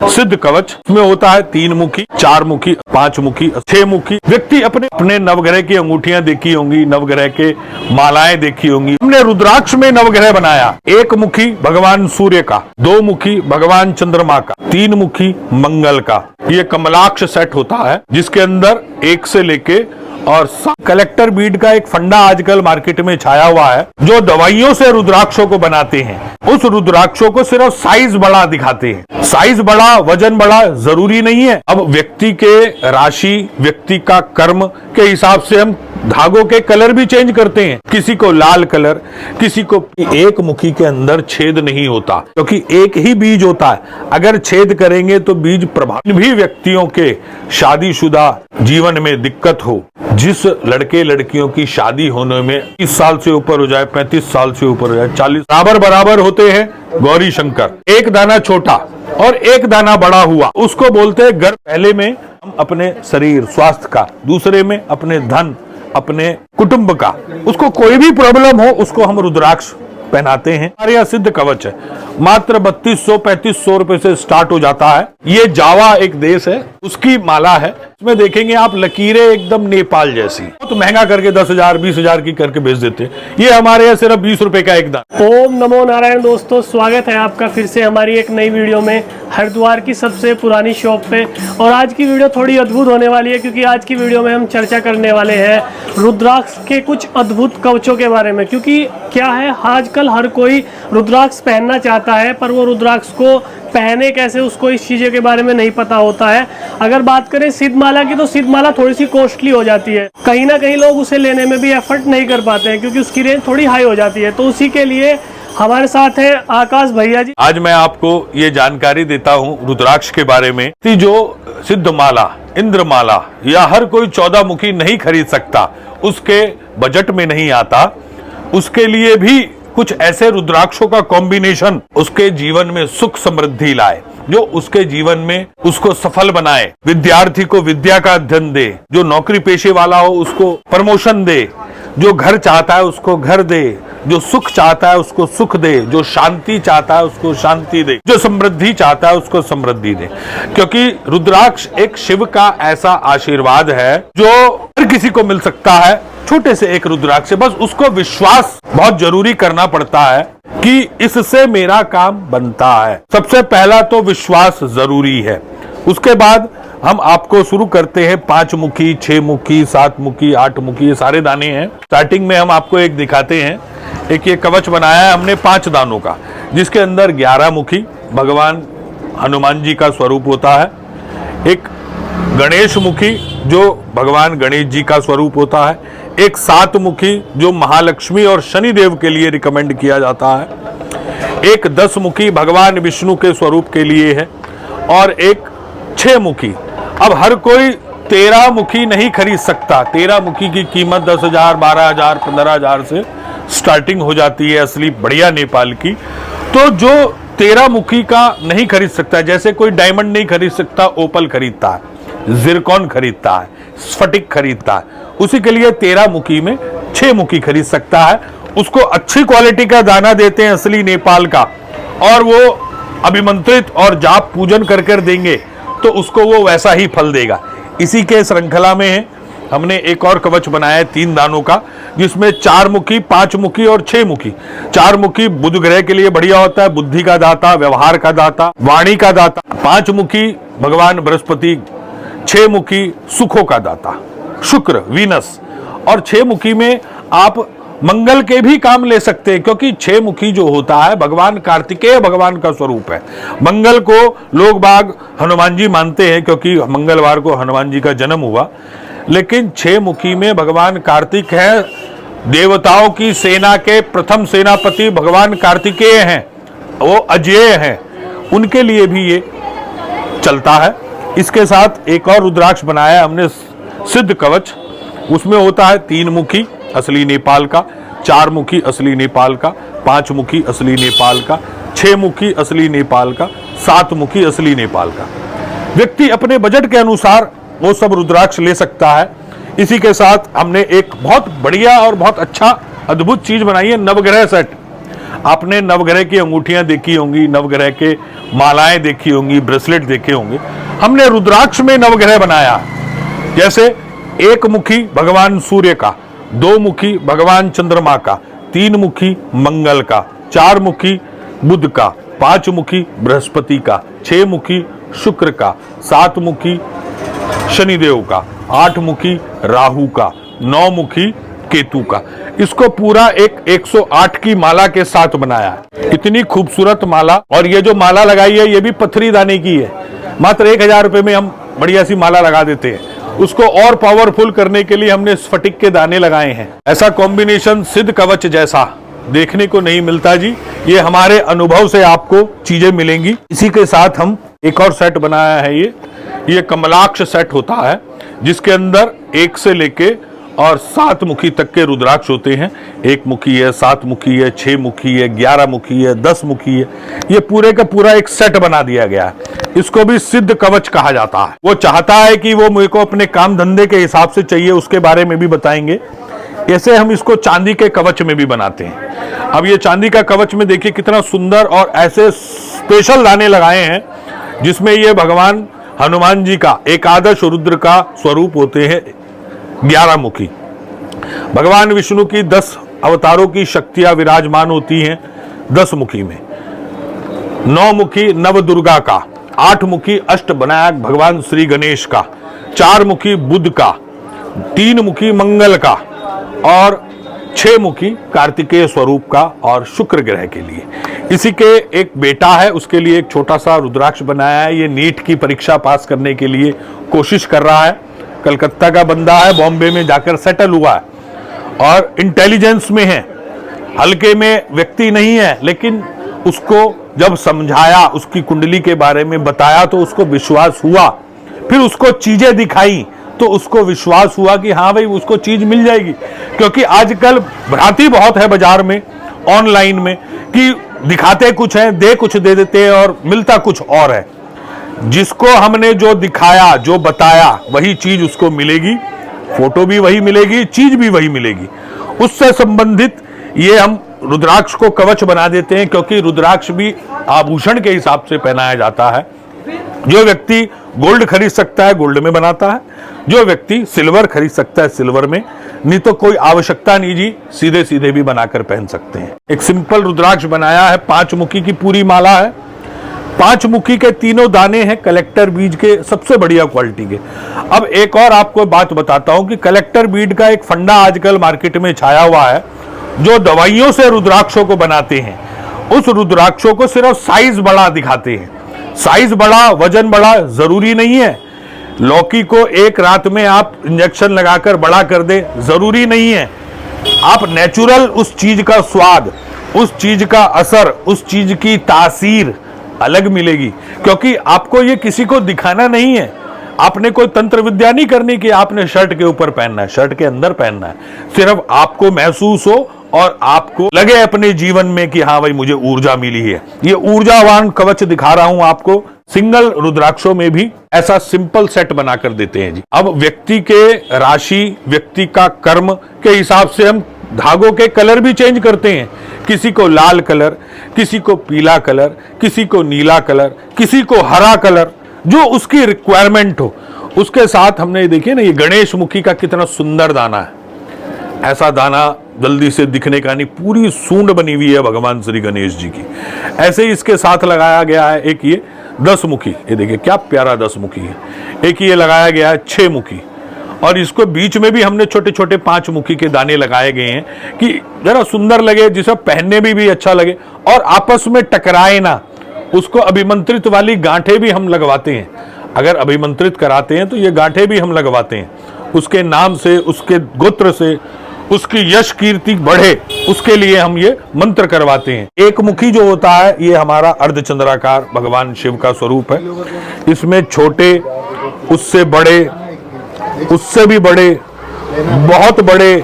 सिद्ध कवच में होता है 3 मुखी, 4 मुखी, 5 मुखी, 6 मुखी। व्यक्ति अपने नवग्रह की अंगूठियां देखी होंगी, नवग्रह के मालाएं देखी होंगी। हमने रुद्राक्ष में नवग्रह बनाया। 1 मुखी भगवान सूर्य का, 2 मुखी भगवान चंद्रमा का, 3 मुखी मंगल का। ये कमलाक्ष सेट होता है जिसके अंदर 1 से लेके और कलेक्टर बीड का एक फंडा आजकल मार्केट में छाया हुआ है, जो दवाइयों से रुद्राक्षों को बनाते हैं। उस रुद्राक्षों को सिर्फ साइज बड़ा दिखाते हैं। साइज बड़ा, वजन बड़ा जरूरी नहीं है। अब व्यक्ति के राशि, व्यक्ति का कर्म के हिसाब से हम धागों के कलर भी चेंज करते हैं। किसी को लाल कलर, किसी को। 1 मुखी के अंदर छेद नहीं होता क्योंकि एक ही बीज होता है। अगर छेद करेंगे तो बीज प्रभावित। भी व्यक्तियों के शादीशुदा जीवन में दिक्कत हो, जिस लड़के लड़कियों की शादी होने में 30 साल से ऊपर हो जाए, 35 साल से ऊपर हो जाए, 40 बराबर होते हैं गौरी शंकर। 1 दाना छोटा और 1 दाना बड़ा हुआ, उसको बोलते हैं गर्भ। पहले में हम अपने शरीर स्वास्थ्य का, दूसरे में अपने धन, अपने कुटुंब का। उसको कोई भी प्रॉब्लम हो उसको हम रुद्राक्ष पहनाते हैं। हमारे यहाँ सिद्ध कवच है, मात्र 3200-3500 रुपए से स्टार्ट हो जाता है। ये जावा एक देश है, उसकी माला है। इसमें देखेंगे आप लकीरें एकदम नेपाल जैसी। तो महंगा करके 10,000 20,000 की करके बेच देते हैं। ये हमारे यहाँ सिर्फ 20 रुपए का एक दाना। ओम नमो नारायण। दोस्तों, स्वागत है आपका फिर से हमारी एक नई वीडियो में, हरिद्वार की सबसे पुरानी शॉप पे। और आज की वीडियो थोड़ी अद्भुत होने वाली है, क्योंकि आज की वीडियो में हम चर्चा करने वाले हैं रुद्राक्ष के कुछ अद्भुत कवचों के बारे में। क्योंकि क्या है, आजकल हर कोई रुद्राक्ष पहनना चाहता है, पर वो रुद्राक्ष को पहने कैसे, उसको इस चीज़ों के बारे में नहीं पता होता है। अगर बात करें सिद्ध माला की, तो सिद्ध माला थोड़ी सी कॉस्टली हो जाती है। कहीं ना कहीं लोग उसे लेने में भी एफर्ट नहीं कर पाते हैं, क्योंकि उसकी रेंज थोड़ी हाई हो जाती है। तो उसी के लिए हमारे साथ है आकाश भैया जी। आज मैं आपको ये जानकारी देता हूँ रुद्राक्ष के बारे में कि जो सिद्ध माला, इंद्र माला या हर कोई 14 मुखी नहीं खरीद सकता, उसके बजट में नहीं आता। उसके लिए भी कुछ ऐसे रुद्राक्षों का कॉम्बिनेशन उसके जीवन में सुख समृद्धि लाए, जो उसके जीवन में उसको सफल बनाए। विद्यार्थी को विद्या का अध्ययन दे, जो नौकरी पेशे वाला हो उसको प्रमोशन दे, जो घर चाहता है उसको घर दे, जो सुख चाहता है उसको सुख दे, जो शांति चाहता है उसको शांति दे, जो समृद्धि चाहता है उसको समृद्धि दे। क्योंकि रुद्राक्ष एक शिव का ऐसा आशीर्वाद है जो हर किसी को मिल सकता है। छोटे से एक रुद्राक्ष से बस उसको विश्वास बहुत जरूरी करना पड़ता है कि इससे मेरा काम बनता है। सबसे पहला तो विश्वास जरूरी है। उसके बाद हम आपको शुरू करते हैं 5 मुखी, 6 मुखी, 7 मुखी, 8 मुखी, ये सारे दाने हैं। स्टार्टिंग में हम आपको एक दिखाते हैं। एक ये कवच बनाया है हमने 5 दानों का, जिसके अंदर 11 मुखी भगवान हनुमान जी का स्वरूप होता है। एक गणेश मुखी जो भगवान गणेश जी का स्वरूप होता है। एक 7 मुखी जो महालक्ष्मी और शनिदेव के लिए रिकमेंड किया जाता है। एक 10 मुखी भगवान विष्णु के स्वरूप के लिए है। और एक 6 मुखी। अब हर कोई 13 मुखी नहीं खरीद सकता। 13 मुखी की कीमत 10,000, 12,000, 15,000 से स्टार्टिंग हो जाती है, असली बढ़िया नेपाल की। तो जो 13 मुखी का नहीं खरीद सकता, जैसे कोई डायमंड नहीं खरीद सकता, ओपल खरीदता है, जिरकॉन खरीदता है, स्फटिक खरीदता है, उसी के लिए 13 मुखी में 6 मुखी खरीद सकता है। उसको अच्छी क्वालिटी का दाना देते हैं, असली नेपाल का, और वो अभिमंत्रित और जाप पूजन कर कर देंगे तो उसको वो वैसा ही फल देगा। इसी के श्रृंखला में है हमने एक और कवच बनाया है 3 दानों का, जिसमें 4 मुखी, 5 मुखी और 6 मुखी। 4 मुखी बुध ग्रह के लिए बढ़िया होता है, बुद्धि का दाता, व्यवहार का दाता, वाणी का दाता। 5 मुखी भगवान बृहस्पति, 6 मुखी सुखों का दाता शुक्र, वीनस। और 6 मुखी में आप मंगल के भी काम ले सकते हैं, क्योंकि 6 मुखी जो होता है भगवान कार्तिकेय भगवान का स्वरूप है। मंगल को लोग बाग हनुमान जी मानते हैं, क्योंकि मंगलवार को हनुमान जी का जन्म हुआ। लेकिन 6 मुखी में भगवान कार्तिक है। देवताओं की सेना के प्रथम सेनापति भगवान कार्तिकेय हैं, वो अजेय हैं, उनके लिए भी ये चलता है। इसके साथ एक और रुद्राक्ष बनाया हमने सिद्ध कवच। उसमें होता है 3 मुखी असली नेपाल का, 4 मुखी असली नेपाल का, 5 मुखी असली नेपाल का, 6 मुखी असली नेपाल का, 7 मुखी असली नेपाल का। व्यक्ति अपने बजट के अनुसार वो सब रुद्राक्ष ले सकता है। इसी के साथ हमने एक बहुत बढ़िया और बहुत अच्छा अद्भुत चीज बनाई है, नवग्रह सेट। आपने नवग्रह की अंगूठियां देखी होंगी, नवग्रह के मालाएं देखी होंगी, ब्रेसलेट देखे होंगे। हमने रुद्राक्ष में नवग्रह बनाया, जैसे एक मुखी भगवान सूर्य का, दो मुखी भगवान चंद्रमा का, तीन मुखी मंगल का, चार मुखी बुध का, पांच मुखी बृहस्पति का, छह मुखी शुक्र का, सात मुखी शनिदेव का, आठ मुखी राहु का, नौ मुखी केतु का। इसको पूरा एक 108 की माला के साथ बनाया है। इतनी खूबसूरत माला, और ये जो माला लगाई है ये भी पत्थरी दाने की है। मात्र 1000 रुपए में हम बढ़िया सी माला लगा देते हैं। उसको और पावरफुल करने के लिए हमने स्फटिक के दाने लगाए हैं। ऐसा कॉम्बिनेशन सिद्ध कवच जैसा देखने को नहीं मिलता जी। ये हमारे अनुभव से आपको चीजें मिलेंगी। इसी के साथ हम एक और सेट बनाया है। ये कमलाक्ष सेट होता है, जिसके अंदर 1 से लेके और 7 मुखी तक के रुद्राक्ष होते हैं। 1 मुखी है, 7 मुखी है, 6 मुखी है, 11 मुखी है, 10 मुखी है। ये पूरे का पूरा एक सेट बना दिया गया है। इसको भी सिद्ध कवच कहा जाता है। वो चाहता है कि वो मुझे को अपने काम धंधे के हिसाब से चाहिए, उसके बारे में भी बताएंगे। ऐसे हम इसको चांदी के कवच में भी बनाते हैं। अब ये चांदी का कवच में देखिए कितना सुंदर, और ऐसे स्पेशल दाने लगाए हैं जिसमें ये भगवान हनुमान जी का एकादश रुद्र का स्वरूप होते हैं। 11 मुखी भगवान विष्णु की 10 अवतारों की शक्तियां विराजमान होती हैं 10 मुखी में। 9 मुखी नव दुर्गा का, 8 मुखी अष्टविनायक भगवान श्री गणेश का, 4 मुखी बुध का, 3 मुखी मंगल का, और 6 मुखी कार्तिकेय स्वरूप का और शुक्र ग्रह के लिए। इसी के एक बेटा है, उसके लिए एक छोटा सा रुद्राक्ष बनाया है। ये नीट की परीक्षा पास करने के लिए कोशिश कर रहा है। कलकत्ता का बंदा है, बॉम्बे में जाकर सेटल हुआ है और इंटेलिजेंस में है, हल्के में व्यक्ति नहीं है। लेकिन उसको जब समझाया, उसकी कुंडली के बारे में बताया तो उसको विश्वास हुआ। फिर उसको चीजें दिखाई तो उसको विश्वास हुआ कि हाँ भाई उसको चीज मिल जाएगी। क्योंकि आजकल भ्रांति बहुत है बाजार में, ऑनलाइन में, कि दिखाते कुछ है, दे कुछ दे देते हैं और मिलता कुछ और है। जिसको हमने जो दिखाया, जो बताया, वही चीज उसको मिलेगी। फोटो भी वही मिलेगी, चीज भी वही मिलेगी। उससे संबंधित ये हम रुद्राक्ष को कवच बना देते हैं, क्योंकि रुद्राक्ष भी आभूषण के हिसाब से पहनाया जाता है। जो व्यक्ति गोल्ड खरीद सकता है गोल्ड में बनाता है, जो व्यक्ति सिल्वर खरीद सकता है सिल्वर में, नहीं तो कोई आवश्यकता नहीं जी, सीधे सीधे भी बनाकर पहन सकते हैं। एक सिंपल रुद्राक्ष बनाया है, 5 मुखी की पूरी माला है। 5 मुखी के तीनों दाने हैं कलेक्टर बीज के, सबसे बढ़िया क्वालिटी के। अब एक और आपको बात बताता हूं कि कलेक्टर बीज का एक फंडा आजकल मार्केट में छाया हुआ है। जो दवाइयों से रुद्राक्षों को बनाते हैं, उस रुद्राक्षों को सिर्फ साइज बड़ा दिखाते हैं। साइज बड़ा, वजन बड़ा जरूरी नहीं है। लौकी को एक रात में आप इंजेक्शन लगाकर बड़ा कर दे, जरूरी नहीं है। आप नेचुरल उस चीज का स्वाद, उस चीज का असर, उस चीज की तासीर अलग मिलेगी। क्योंकि आपको ये किसी को दिखाना नहीं है। आपने कोई तंत्र विद्या नहीं करनी कि आपने शर्ट के ऊपर पहनना है, शर्ट के अंदर पहनना है। सिर्फ आपको महसूस हो और आपको लगे अपने जीवन में कि हाँ भाई मुझे ऊर्जा मिली है। ये ऊर्जावान कवच दिखा रहा हूं आपको। सिंगल रुद्राक्षों में भी ऐसा सिंपल सेट बनाकर देते हैं जी। अब व्यक्ति के राशि, व्यक्ति का कर्म के हिसाब से हम धागों के कलर भी चेंज करते हैं। किसी को लाल कलर, किसी को पीला कलर, किसी को नीला कलर, किसी को हरा कलर, जो उसकी रिक्वायरमेंट हो। उसके साथ हमने देखिए ना, ये गणेश मुखी का कितना सुंदर दाना है। ऐसा दाना जल्दी से दिखने का नहीं, पूरी सूंड बनी हुई है भगवान श्री गणेश जी की। ऐसे ही इसके साथ लगाया गया है एक ये 10 मुखी, ये देखिए क्या प्यारा 10 मुखी है। एक ये लगाया गया है 6 मुखी, और इसको बीच में भी हमने छोटे छोटे 5 मुखी के दाने लगाए गए हैं कि जरा सुंदर लगे, जिसे पहनने में भी अच्छा लगे और आपस में टकराए ना। उसको अभिमंत्रित वाली गांठें भी हम लगवाते हैं। अगर अभिमंत्रित कराते हैं तो ये गांठें भी हम लगवाते हैं। उसके नाम से, उसके गोत्र से उसकी यश कीर्ति बढ़े, उसके लिए हम ये मंत्र करवाते हैं। एक मुखी जो होता है ये हमारा अर्धचंद्राकार भगवान शिव का स्वरूप है। इसमें छोटे, उससे बड़े, उससे भी बड़े, बहुत बड़े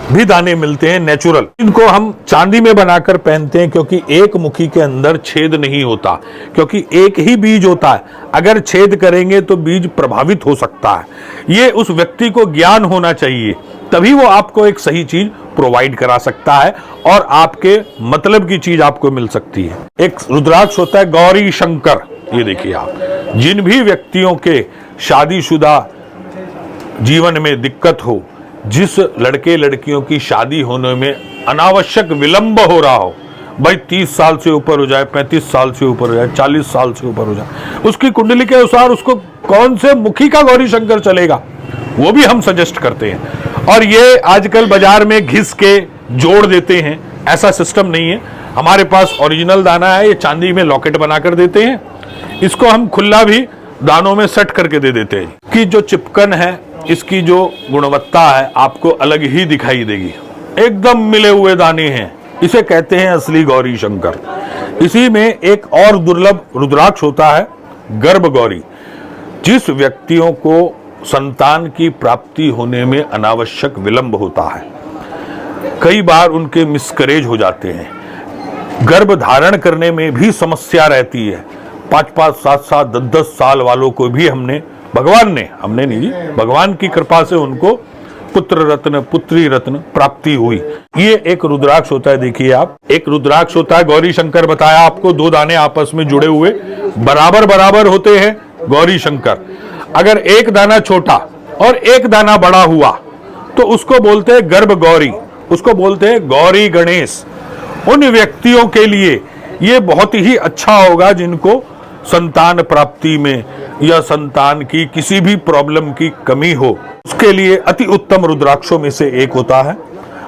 भी दाने मिलते हैं नेचुरल। इनको हम चांदी में बनाकर पहनते हैं, क्योंकि एक मुखी के अंदर छेद नहीं होता, क्योंकि एक ही बीज होता है। अगर छेद करेंगे तो बीज प्रभावित हो सकता है। ये उस व्यक्ति को ज्ञान होना चाहिए, तभी वो आपको एक सही चीज प्रोवाइड करा सकता है और आपके मतलब की चीज आपको मिल सकती है। एक रुद्राक्ष होता है गौरी शंकर। ये देखिए आप, जिन भी व्यक्तियों के शादीशुदा जीवन में दिक्कत हो, जिस लड़के लड़कियों की शादी होने में अनावश्यक विलंब हो रहा हो, भाई 30 साल से ऊपर हो जाए, 35 साल से ऊपर हो जाए, 40 साल से ऊपर हो जाए, उसकी कुंडली के अनुसार उसको कौन से मुखी का गौरी शंकर चलेगा वो भी हम सजेस्ट करते हैं। और ये आजकल बाजार में घिस के जोड़ देते हैं, ऐसा सिस्टम नहीं है। हमारे पास ओरिजिनल दाना है, ये चांदी में लॉकेट बनाकर देते हैं, इसको हम खुला भी दानों में सेट करके दे देते हैं कि जो चिपकन है, इसकी जो गुणवत्ता है आपको अलग ही दिखाई देगी, एकदम मिले हुए दाने हैं। इसे कहते हैं असली गौरी शंकर। इसी में एक और दुर्लभ रुद्राक्ष होता है गर्भ गौरी। जिस व्यक्तियों को संतान की प्राप्ति होने में अनावश्यक विलंब होता है, कई बार उनके मिसकरेज हो जाते हैं, गर्भ धारण करने में भी समस्या रहती है, 5-5, 7-7, 10-10 साल वालों को भी हमने नहीं, भगवान की कृपा से उनको पुत्र रत्न पुत्री रत्न प्राप्ति हुई। ये एक रुद्राक्ष होता है। देखिए आप, एक रुद्राक्ष होता है गौरी शंकर, बताया आपको, 2 दाने आपस में जुड़े हुए बराबर बराबर होते हैं गौरी शंकर। अगर एक दाना छोटा और एक दाना बड़ा हुआ तो उसको बोलते हैं गर्भ गौरी, उसको बोलते हैं गौरी गणेश। उन व्यक्तियों के लिए ये बहुत ही अच्छा होगा जिनको संतान प्राप्ति में या संतान की किसी भी प्रॉब्लम की कमी हो, उसके लिए अति उत्तम रुद्राक्षों में से एक होता है।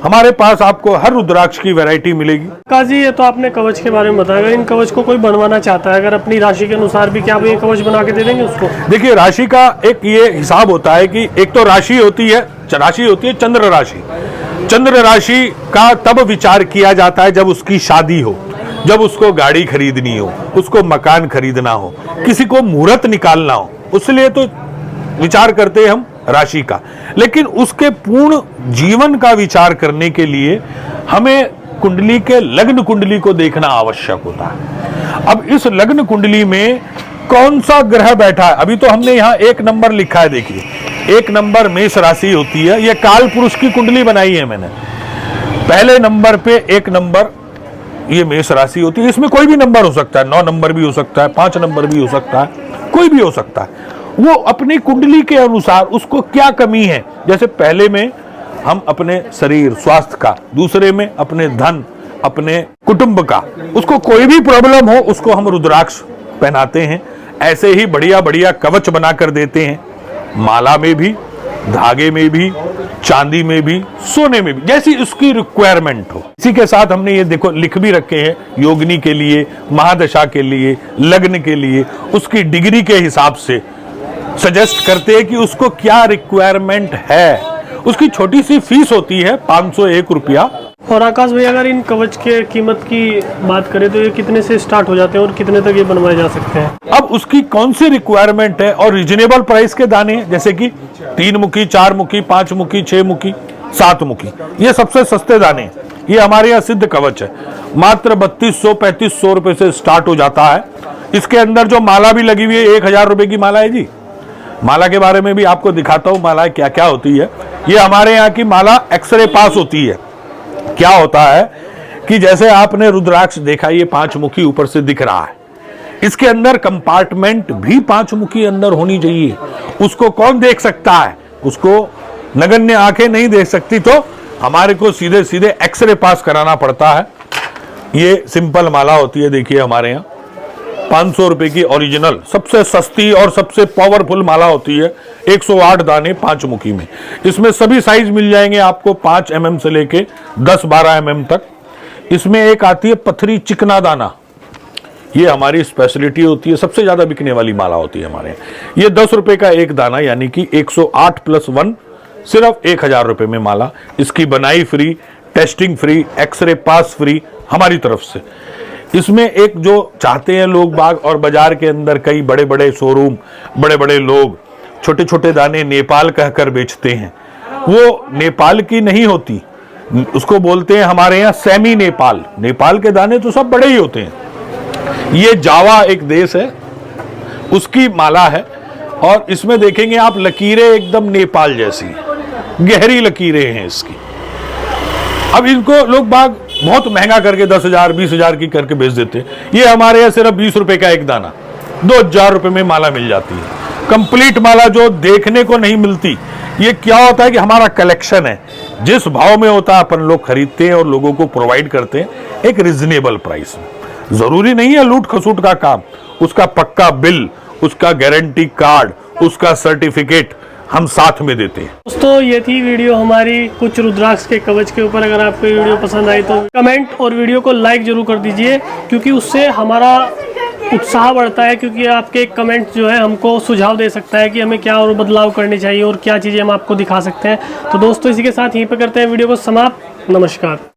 हमारे पास आपको हर रुद्राक्ष की वैरायटी मिलेगी। काजी, ये तो आपने कवच के बारे में बताया, इन कवच को कोई बनवाना चाहता है अगर अपनी राशि के अनुसार भी, क्या आप ये कवच बना के दे देंगे उसको? देखिए, राशि का एक ये हिसाब होता है कि एक तो राशि होती है चंद्र राशि। चंद्र राशि का तब विचार किया जाता है जब उसकी शादी हो, जब उसको गाड़ी खरीदनी हो, उसको मकान खरीदना हो, किसी को मुहूर्त निकालना हो, उसलिए तो विचार करते हैं हम राशि का। लेकिन उसके पूर्ण जीवन का विचार करने के लिए हमें कुंडली के लग्न कुंडली को देखना आवश्यक होता है। अब इस लग्न कुंडली में कौन सा ग्रह बैठा है, अभी तो हमने यहाँ 1 नंबर लिखा है। देखिए, 1 नंबर मेष राशि होती है, यह काल पुरुष की कुंडली बनाई है मैंने। पहले नंबर पे 1 नंबर ये मेष राशि होती है। इसमें कोई भी नंबर हो सकता है, 9 नंबर भी हो सकता है, 5 नंबर भी हो सकता है, कोई भी हो सकता है। वो अपनी कुंडली के अनुसार उसको क्या कमी है, जैसे पहले में हम अपने शरीर स्वास्थ्य का, दूसरे में अपने धन, अपने कुटुंब का, उसको कोई भी प्रॉब्लम हो उसको हम रुद्राक्ष पहनाते हैं। ऐसे ही बढ़िया बढ़िया कवच बनाकर देते हैं, माला में भी, धागे में भी, चांदी में भी, सोने में भी, जैसी उसकी रिक्वायरमेंट हो। इसी के साथ हमने ये देखो लिख भी रखे हैं, योगिनी के लिए, महादशा के लिए, लग्न के लिए, उसकी डिग्री के हिसाब से सजेस्ट करते हैं कि उसको क्या रिक्वायरमेंट है। उसकी छोटी सी फीस होती है 501 रुपया। और आकाश भाई, अगर इन कवच के कीमत की बात करें तो ये कितने से स्टार्ट हो जाते हैं और कितने तक ये बनवाए जा सकते हैं? अब उसकी कौन सी रिक्वायरमेंट है और रीजनेबल प्राइस के दाने, जैसे कि 3 मुखी, 4 मुखी, 5 मुखी, 6 मुखी, 7 मुखी, ये सबसे सस्ते दाने। ये हमारे यहाँ सिद्ध कवच है, मात्र 3200-3500 रुपए से स्टार्ट हो जाता है। इसके अंदर जो माला भी लगी हुई है 1000 रुपए की माला है जी। माला के बारे में भी आपको दिखाता हूं, माला क्या क्या होती है। ये हमारे यहाँ की माला एक्सरे पास होती है। क्या होता है कि जैसे आपने रुद्राक्ष देखा, ये 5 मुखी ऊपर से दिख रहा है, इसके अंदर कंपार्टमेंट भी 5 मुखी अंदर होनी चाहिए। उसको कौन देख सकता है, उसको नगण्य आंखें नहीं देख सकती, तो हमारे को सीधे सीधे एक्सरे पास कराना पड़ता है। ये सिंपल माला होती है, देखिए हमारे यहाँ 500 रुपए की ओरिजिनल सबसे सस्ती और सबसे पावरफुल माला होती है। 108 दाने 5 मुखी में। इसमें सभी साइज मिल जाएंगे आपको, 5 mm से लेके 10-12 mm तक। इसमें एक आती है पथरी चिकना दाना, ये हमारी स्पेशलिटी होती है, सबसे ज्यादा बिकने वाली माला होती है हमारे यहाँ। ये 10 रुपए का एक दाना, यानी कि 108 + 1 सिर्फ 1000 रुपए में माला। इसकी बनाई फ्री, टेस्टिंग फ्री, एक्सरे पास फ्री हमारी तरफ से। इसमें एक जो चाहते हैं लोग बाग, और बाजार के अंदर कई बड़े बड़े शोरूम, बड़े बड़े लोग छोटे छोटे दाने नेपाल कहकर बेचते हैं, वो नेपाल की नहीं होती, उसको बोलते हैं हमारे यहाँ सेमी नेपाल। नेपाल के दाने तो सब बड़े ही होते हैं। ये जावा एक देश है, उसकी माला है, और इसमें देखेंगे आप लकीरें एकदम नेपाल जैसी, गहरी लकीरें हैं इसकी। अब इनको लोग बाग बहुत महंगा करके 10,000 20,000 की करके बेच देते हैं। ये हमारे यहाँ सिर्फ 20 रुपए का एक दाना 2,000 रुपए में माला मिल जाती है। कंप्लीट माला जो देखने को नहीं मिलती। ये क्या होता है कि हमारा कलेक्शन है, जिस भाव में होता है अपन लोग खरीदते हैं और लोगों को प्रोवाइड करते हैं एक रिजनेबल प्राइस में। जरूरी नहीं है लूट खसूट का काम, उसका पक्का बिल, उसका गारंटी कार्ड, उसका सर्टिफिकेट हम साथ में देते हैं। दोस्तों ये थी वीडियो हमारी कुछ रुद्राक्ष के कवच के ऊपर। अगर आपको ये वीडियो पसंद आई तो कमेंट और वीडियो को लाइक जरूर कर दीजिए, क्योंकि उससे हमारा उत्साह बढ़ता है। क्योंकि आपके एक कमेंट जो है हमको सुझाव दे सकता है कि हमें क्या और बदलाव करने चाहिए और क्या चीज़ें हम आपको दिखा सकते हैं। तो दोस्तों इसी के साथ यहीं पर करते हैं वीडियो को समाप्त। नमस्कार।